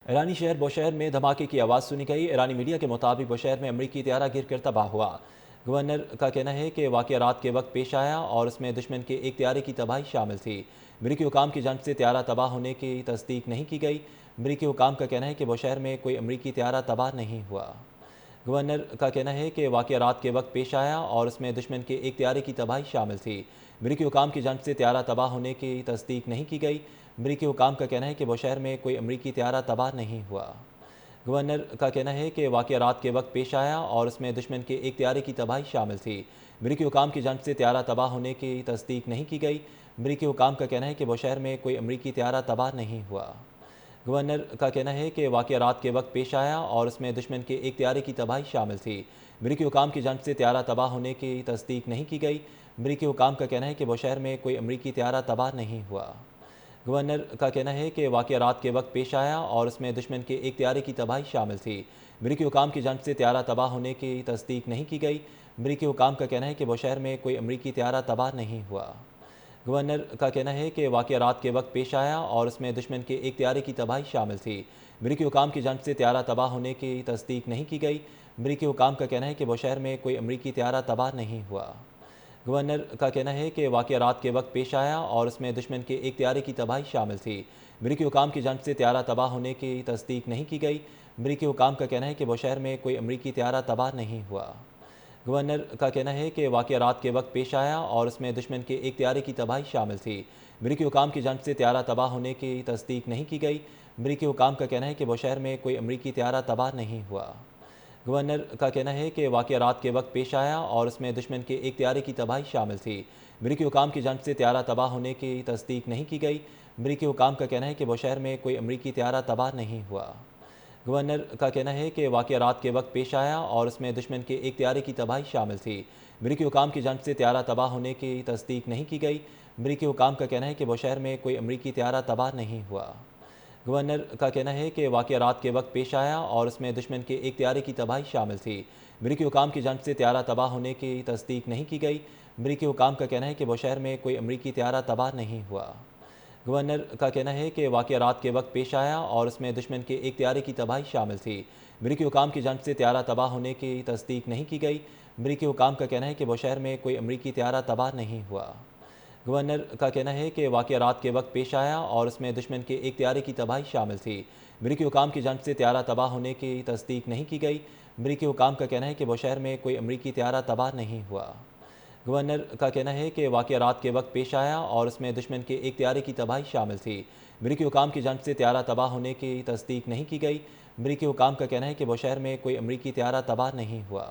ایرانی شہر بوشہر میں دھماکے کی آواز سنی گئی۔ ایرانی میڈیا کے مطابق بوشہر میں امریکی طیارہ گر کر تباہ ہوا۔ گورنر کا کہنا ہے کہ واقعہ رات کے وقت پیش آیا اور اس میں دشمن کے ایک طیارے کی تباہی شامل تھی۔ امریکی حکام کی جانب سے طیارہ تباہ ہونے کی تصدیق نہیں کی گئی۔ امریکی حکام کا کہنا ہے کہ بوشہر میں کوئی امریکی طیارہ تباہ نہیں ہوا۔ گورنر کا کہنا ہے کہ واقعہ رات کے وقت پیش آیا اور اس میں دشمن کے ایک طیارے کی تباہی شامل تھی۔ امریکی حکام کی جانب سے طیارہ تباہ ہونے کی تصدیق نہیں کی گئی۔ امریکی حکام کا کہنا ہے کہ بوشہر میں کوئی امریکی طیارہ تباہ نہیں ہوا۔ گورنر کا کہنا ہے کہ واقعہ رات کے وقت پیش آیا اور اس میں دشمن کے ایک طیارے کی تباہی شامل تھی۔ امریکی حکام کی جانب سے طیارہ تباہ ہونے کی تصدیق نہیں کی گئی۔ امریکی حکام کا کہنا ہے کہ بوشہر میں کوئی امریکی طیارہ تباہ نہیں ہوا۔ گورنر کا کہنا ہے کہ واقعہ رات کے وقت پیش آیا اور اس میں دشمن کے ایک طیارے کی تباہی شامل تھی۔ امریکی حکام کی جانب سے طیارہ تباہ ہونے کی تصدیق نہیں کی گئی۔ امریکی حکام کا کہنا ہے کہ بوشہر میں کوئی امریکی طیارہ تباہ نہیں ہوا۔ گورنر کا کہنا ہے کہ واقعہ رات کے وقت پیش آیا اور اس میں دشمن کے ایک طیارے کی تباہی شامل تھی۔ امریکی حکام کی جانب سے طیارہ تباہ ہونے کی تصدیق نہیں کی گئی۔ امریکی حکام کا کہنا ہے کہ بوشہر میں کوئی امریکی طیارہ تباہ نہیں ہوا۔ گورنر کا کہنا ہے کہ واقعہ رات کے وقت پیش آیا اور اس میں دشمن کے ایک طیارے کی تباہی شامل تھی۔ امریکی حکام کی جانب سے طیارہ تباہ ہونے کی تصدیق نہیں کی گئی۔ امریکی حکام کا کہنا ہے کہ بوشہر میں کوئی امریکی طیارہ تباہ نہیں ہوا۔ گورنر کا کہنا ہے کہ واقعہ رات کے وقت پیش آیا اور اس میں دشمن کے ایک طیارے کی تباہی شامل تھی۔ امریکی حکام کی جانب سے طیارہ تباہ ہونے کی تصدیق نہیں کی گئی۔ امریکی حکام کا کہنا ہے کہ بوشہر میں کوئی امریکی طیارہ تباہ نہیں ہوا۔ گورنر کا کہنا ہے کہ واقعہ رات کے وقت پیش آیا اور اس میں دشمن کے ایک طیارے کی تباہی شامل تھی۔ امریکی حکام کی جانب سے طیارہ تباہ ہونے کی تصدیق نہیں کی گئی۔ امریکی حکام کا کہنا ہے کہ بوشہر میں کوئی امریکی طیارہ تباہ نہیں ہوا۔ گورنر کا کہنا ہے کہ واقعہ رات کے وقت پیش آیا اور اس میں دشمن کے ایک طیارے کی تباہی شامل تھی۔ امریکی حکام کی جانب سے طیارہ تباہ ہونے کی تصدیق نہیں کی گئی۔ امریکی حکام کا کہنا ہے کہ بوشہر میں کوئی امریکی طیارہ تباہ نہیں ہوا۔ گورنر کا کہنا ہے کہ واقعہ رات کے وقت پیش آیا اور اس میں دشمن کے ایک طیارے کی تباہی شامل تھی۔ امریکی حکام کی جانب سے طیارہ تباہ ہونے کی تصدیق نہیں کی گئی۔ امریکی حکام کا کہنا ہے کہ بوشہر میں کوئی امریکی طیارہ تباہ نہیں ہوا۔ گورنر کا کہنا ہے کہ واقعہ رات کے وقت پیش آیا اور اس میں دشمن کے ایک طیارے کی تباہی شامل تھی۔ امریکی حکام کی جانب سے طیارہ تباہ ہونے کی تصدیق نہیں کی گئی۔ امریکی حکام کا کہنا ہے کہ بوشہر میں کوئی امریکی طیارہ تباہ نہیں ہوا۔ گورنر کا کہنا ہے کہ واقعہ رات کے وقت پیش آیا اور اس میں دشمن کے ایک طیارے کی تباہی شامل تھی۔ امریکی حکام کی جانب سے طیارہ تباہ ہونے کی تصدیق نہیں کی گئی۔ امریکی حکام کا کہنا ہے کہ بوشہر میں کوئی امریکی طیارہ تباہ نہیں ہوا۔ گورنر کا کہنا ہے کہ واقعہ رات کے وقت پیش آیا اور اس میں دشمن کے ایک طیارے کی تباہی شامل تھی۔ امریکی حکام کی جانب سے طیارہ تباہ ہونے کی تصدیق نہیں کی گئی۔ امریکی حکام کا کہنا ہے کہ بوشہر میں کوئی امریکی طیارہ تباہ نہیں ہوا۔ گورنر کا کہنا ہے کہ واقعہ رات کے وقت پیش آیا اور اس میں دشمن کے ایک طیارے کی تباہی شامل تھی۔ امریکی حکام کی جانب سے طیارہ تباہ ہونے کی تصدیق نہیں کی گئی۔ امریکی حکام کا کہنا ہے کہ بوشہر میں کوئی امریکی طیارہ تباہ نہیں ہوا۔